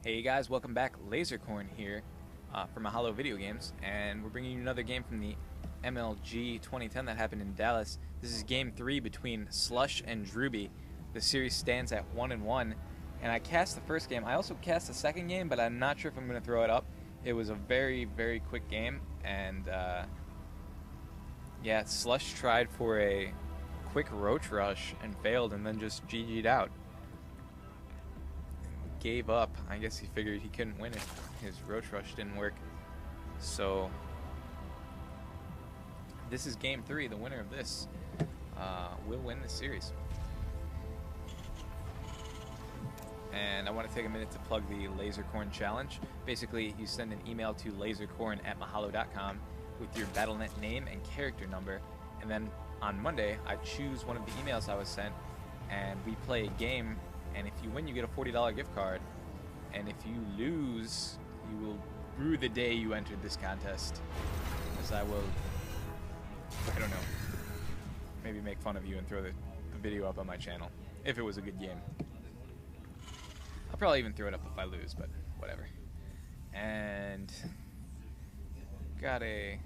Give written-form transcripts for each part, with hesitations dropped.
Hey guys, welcome back. Lasercorn here from Mahalo Video Games, and we're bringing you another game from the MLG 2010 that happened in Dallas. This is game 3 between Slush and Drewbie. The series stands at 1-1, and I cast the first game. I also cast the second game, but I'm not sure if I'm going to throw it up. It was a very, very quick game, and yeah, Slush tried for a quick roach rush and failed, and then just GG'd out. Gave up. I guess he figured he couldn't win it. His roach rush didn't work. So this is game 3. The winner of this will win the series. And I want to take a minute to plug the Lasercorn challenge. Basically, you send an email to lasercorn@mahalo.com with your Battle.net name and character number, and then on Monday I choose one of the emails I was sent, and we play a game. And if you win, you get a $40 gift card. And if you lose, you will rue the day you entered this contest. As I will, I don't know, maybe make fun of you and throw the video up on my channel. If it was a good game. I'll probably even throw it up if I lose, but whatever. And got a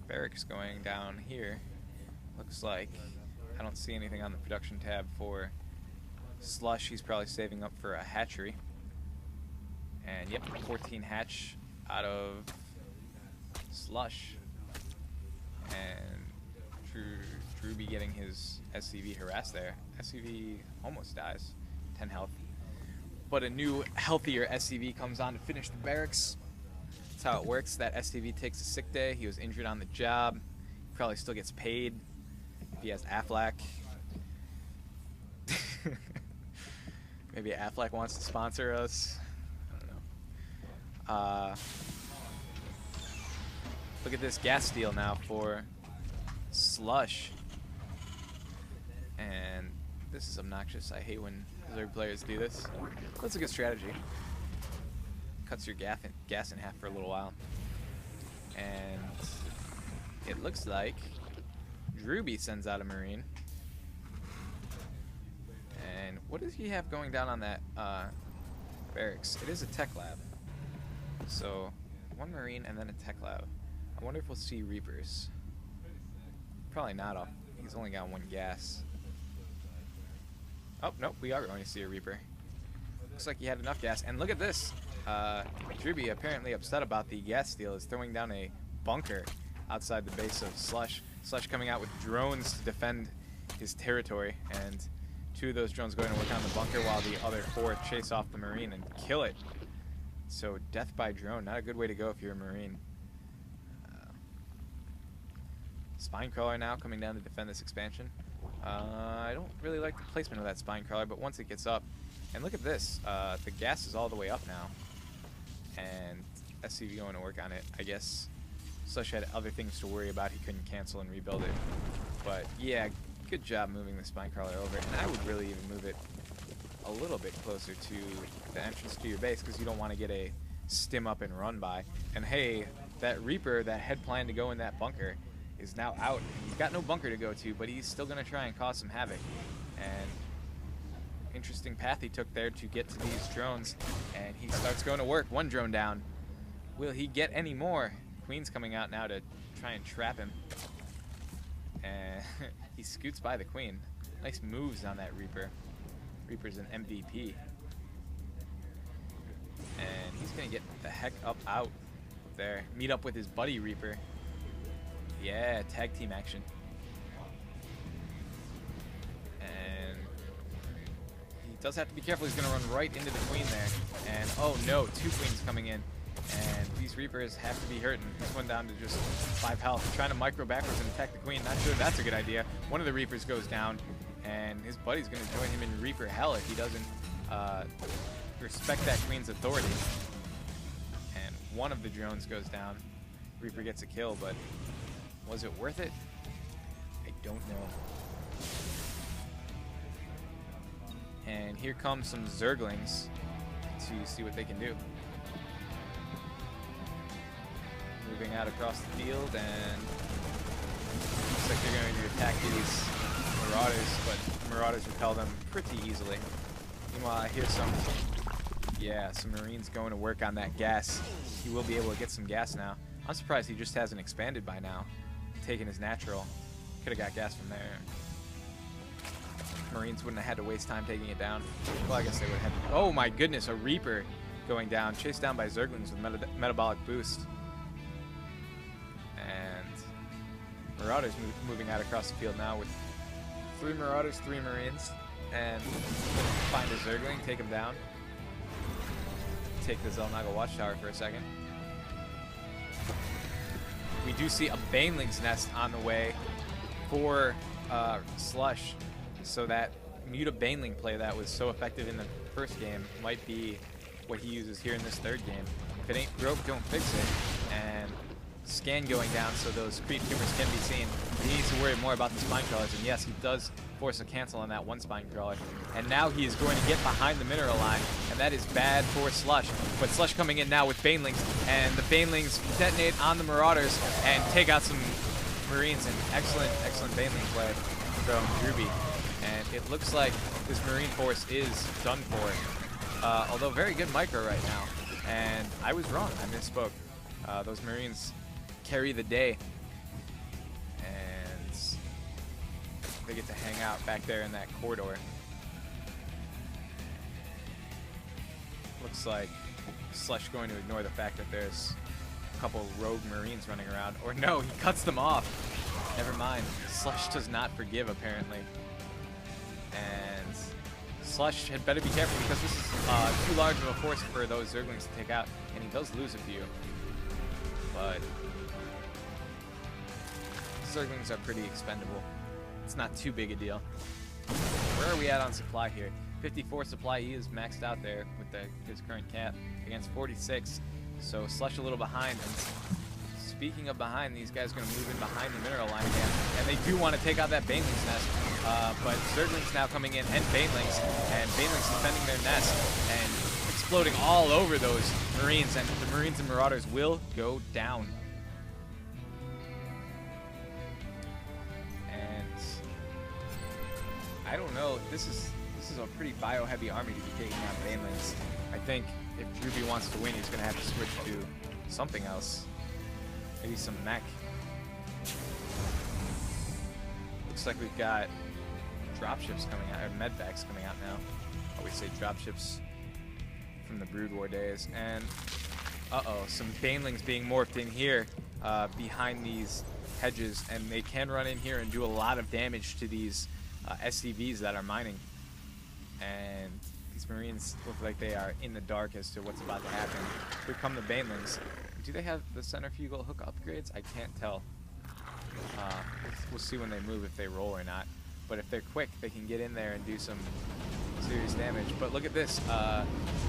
barracks going down here. Looks like I don't see anything on the production tab for Slush. He's probably saving up for a hatchery. And yep, 14 hatch out of Slush. And Drewbie getting his SCV harassed there. SCV almost dies, 10 health. But a new, healthier SCV comes on to finish the barracks. That's how it works. That SCV takes a sick day. He was injured on the job. He probably still gets paid if he has Aflac. Maybe Aflac wants to sponsor us. I don't know. Look at this gas steal now for Slush. And this is obnoxious. I hate when other players do this. That's a good strategy. Cuts your gas in half for a little while. And it looks like Drewbie sends out a Marine. And what does he have going down on that barracks? It is a tech lab. So, one Marine and then a tech lab. I wonder if we'll see Reapers. Probably not. He's only got one gas. Oh, nope, we are going to see a Reaper. Looks like he had enough gas. And look at this. Drewbie, apparently upset about the gas steal, is throwing down a bunker outside the base of Slush. Slush coming out with drones to defend his territory. And 2 of those drones going to work on the bunker while the other 4 chase off the Marine and kill it. So death by drone, not a good way to go if you're a Marine. Spine crawler now coming down to defend this expansion. I don't really like the placement of that spine crawler, but once it gets up, and look at this, the gas is all the way up now, and SCV going to work on it. I guess Slush had other things to worry about. He couldn't cancel and rebuild it, but yeah, good job moving the spine crawler over, and I would really even move it a little bit closer to the entrance to your base, because you don't want to get a stim up and run by. And hey, that Reaper that had planned to go in that bunker is now out. He's got no bunker to go to, but he's still going to try and cause some havoc. And interesting path he took there to get to these drones, and he starts going to work. 1 drone down. Will he get any more? Queen's coming out now to try and trap him. And he scoots by the Queen. Nice moves on that Reaper. Reaper's an MVP. And he's going to get the heck up out there. Meet up with his buddy Reaper. Yeah, tag team action. And he does have to be careful. He's going to run right into the Queen there. And oh no, 2 Queens coming in. And these Reapers have to be hurting. This one down to just 5 health. Trying to micro backwards and attack the Queen. Not sure that's a good idea. One of the Reapers goes down, and his buddy's going to join him in Reaper hell if he doesn't respect that Queen's authority. And one of the drones goes down. Reaper gets a kill, but was it worth it? I don't know. And here come some Zerglings to see what they can do. Moving out across the field, and looks like they're going to attack these Marauders, but Marauders repel them pretty easily. Meanwhile, I hear some Yeah, some Marines going to work on that gas. He will be able to get some gas now. I'm surprised he just hasn't expanded by now. Taking his natural. Could have got gas from there. Marines wouldn't have had to waste time taking it down. Well, I guess they would have had to. Oh my goodness, a Reaper going down. Chased down by Zerglings with metabolic boost. And Marauders moving out across the field now with 3 Marauders, 3 Marines. And find a Zergling, take him down. Take the Xel'Naga Watchtower for a second. We do see a Baneling's Nest on the way for Slush, so that Muta Baneling play that was so effective in the first game might be what he uses here in this third game. If it ain't broke, don't fix it. And scan going down so those creep tumors can be seen. He needs to worry more about the spine crawlers, and yes, he does force a cancel on that one spine crawler. And now he is going to get behind the mineral line, and that is bad for Slush. But Slush coming in now with Banelings, and the Banelings detonate on the Marauders and take out some Marines. And excellent Baneling play from Drewbie. And it looks like this Marine force is done for. Although very good micro right now. And I was wrong, I misspoke. Those Marines carry the day. And they get to hang out back there in that corridor. Looks like Slush going to ignore the fact that there's a couple rogue Marines running around. Or no, he cuts them off. Never mind. Slush does not forgive, apparently. And Slush had better be careful because this is too large of a force for those Zerglings to take out. And he does lose a few. But Zerglings are pretty expendable. It's not too big a deal. Where are we at on supply here? 54 supply. He is maxed out there with his current cap against 46. So Slush a little behind. And speaking of behind, these guys are going to move in behind the mineral line again. And they do want to take out that Baneling's nest. But Zerglings now coming in and Banelings. And Banelings defending their nest. And exploding all over those Marines. And the Marines and Marauders will go down. I don't know. This is a pretty bio-heavy army to be taking out Banelings. I think if Drewbie wants to win, he's going to have to switch to something else. Maybe some mech. Looks like we've got dropships coming out, or medvacs coming out now. I always say dropships from the Brood War days. And uh-oh, some Banelings being morphed in here behind these hedges, and they can run in here and do a lot of damage to these SCVs that are mining. And these Marines look like they are in the dark as to what's about to happen. Here come the Banelings. Do they have the centrifugal hook upgrades? I can't tell. We'll see when they move if they roll or not. But if they're quick, they can get in there and do some serious damage. But look at this.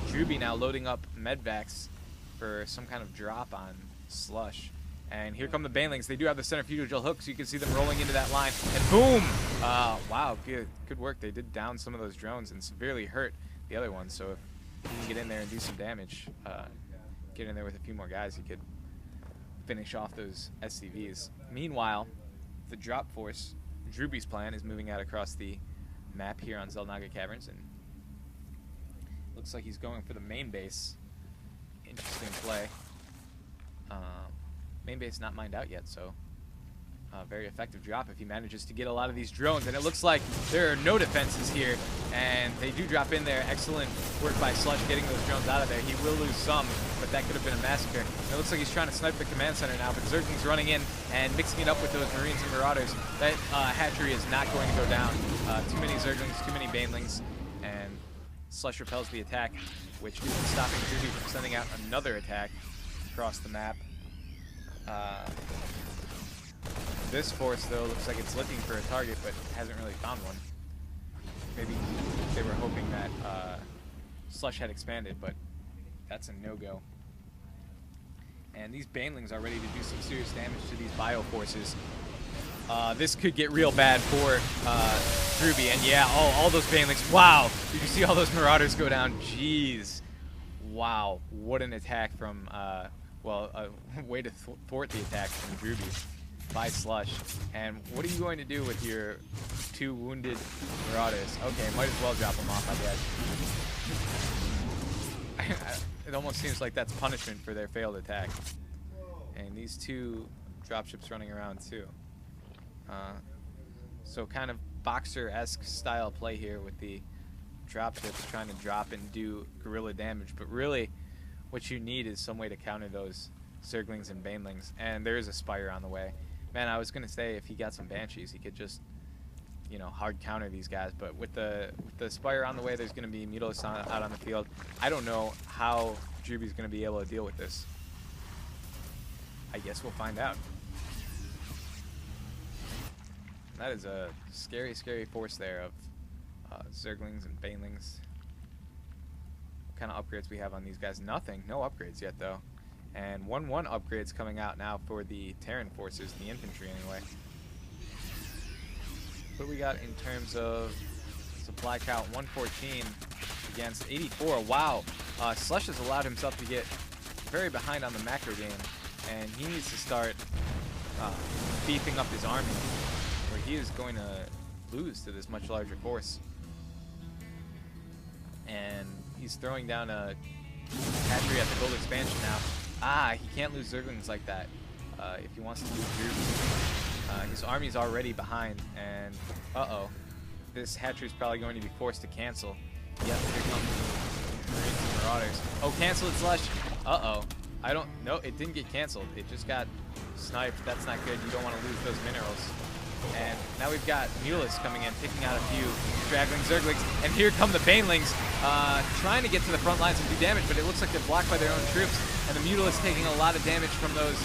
Drewbie now loading up medvacs for some kind of drop on Slush. And here come the Banelings. They do have the centrifugal hook, so you can see them rolling into that line. And boom! Wow, good work. They did down some of those drones and severely hurt the other ones. So if you can get in there and do some damage, get in there with a few more guys, you could finish off those SCVs. Meanwhile, the drop force, Drewbie's plan, is moving out across the map here on Xel'Naga Caverns. And looks like he's going for the main base. Interesting play. Main base not mined out yet, so very effective drop if he manages to get a lot of these drones. And it looks like there are no defenses here, and they do drop in there. Excellent work by Slush getting those drones out of there. He will lose some, but that could have been a massacre. And it looks like he's trying to snipe the command center now, but Zergling's running in and mixing it up with those Marines and Marauders. That hatchery is not going to go down. Too many Zerglings, too many Banelings, and Slush repels the attack, which isn't stopping Drewbie from sending out another attack across the map. This force, though, looks like it's looking for a target, but hasn't really found one. Maybe they were hoping that Slush had expanded, but that's a no-go. And these Banelings are ready to do some serious damage to these bio forces. This could get real bad for Drewbie. And yeah, all those Banelings. Wow! Did you see all those Marauders go down? Jeez. Wow. What an attack from... well, a way to thwart the attack from Drewbie by Slush. And what are you going to do with your 2 wounded Marauders? Okay, might as well drop them off, I guess. it almost seems like that's punishment for their failed attack. And these two dropships running around too. So kind of Boxer-esque style play here with the dropships trying to drop and do guerrilla damage. But really, what you need is some way to counter those Zerglings and Banelings. And there is a Spire on the way. Man, I was going to say if he got some Banshees, he could just, you know, hard counter these guys. But with the Spire on the way, there's going to be Mutalisk out on the field. I don't know how Drewbie's going to be able to deal with this. I guess we'll find out. That is a scary, scary force there of Zerglings and Banelings. What kind of upgrades we have on these guys? Nothing. No upgrades yet, though. And 1-1 upgrades coming out now for the Terran forces, the infantry anyway. What we got in terms of supply count? 114 against 84. Wow. Slush has allowed himself to get very behind on the macro game, and he needs to start beefing up his army, or he is going to lose to this much larger force. And he's throwing down a hatchery at the gold expansion now. He can't lose Zerglings like that if he wants to lose Drewbie. His army's already behind, and this hatchery is probably going to be forced to cancel. Yep, here comes the Marines and Marauders. Oh, cancel it, Slush. I don't, no, it didn't get canceled. It just got sniped. That's not good. You don't want to lose those minerals. And now we've got Mutalisk coming in, picking out a few straggling Zerglings. And here come the Banelings, trying to get to the front lines and do damage, but it looks like they're blocked by their own troops. And the Mutalisk taking a lot of damage from those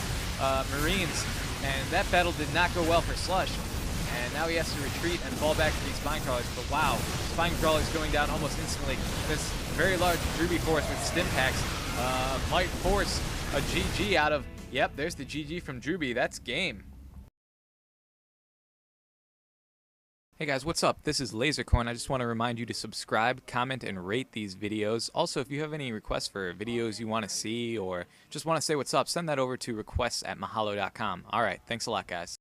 Marines. And that battle did not go well for Slush. And now he has to retreat and fall back to these Spine Crawlers. But wow, Spine Crawlers going down almost instantly. This very large Drewbie force with stim packs might force a GG out of, yep, there's the GG from Drewbie. That's game. Hey guys, what's up? This is Lasercorn. I just want to remind you to subscribe, comment, and rate these videos. Also, if you have any requests for videos you want to see or just want to say what's up, send that over to requests@mahalo.com. Alright, thanks a lot, guys.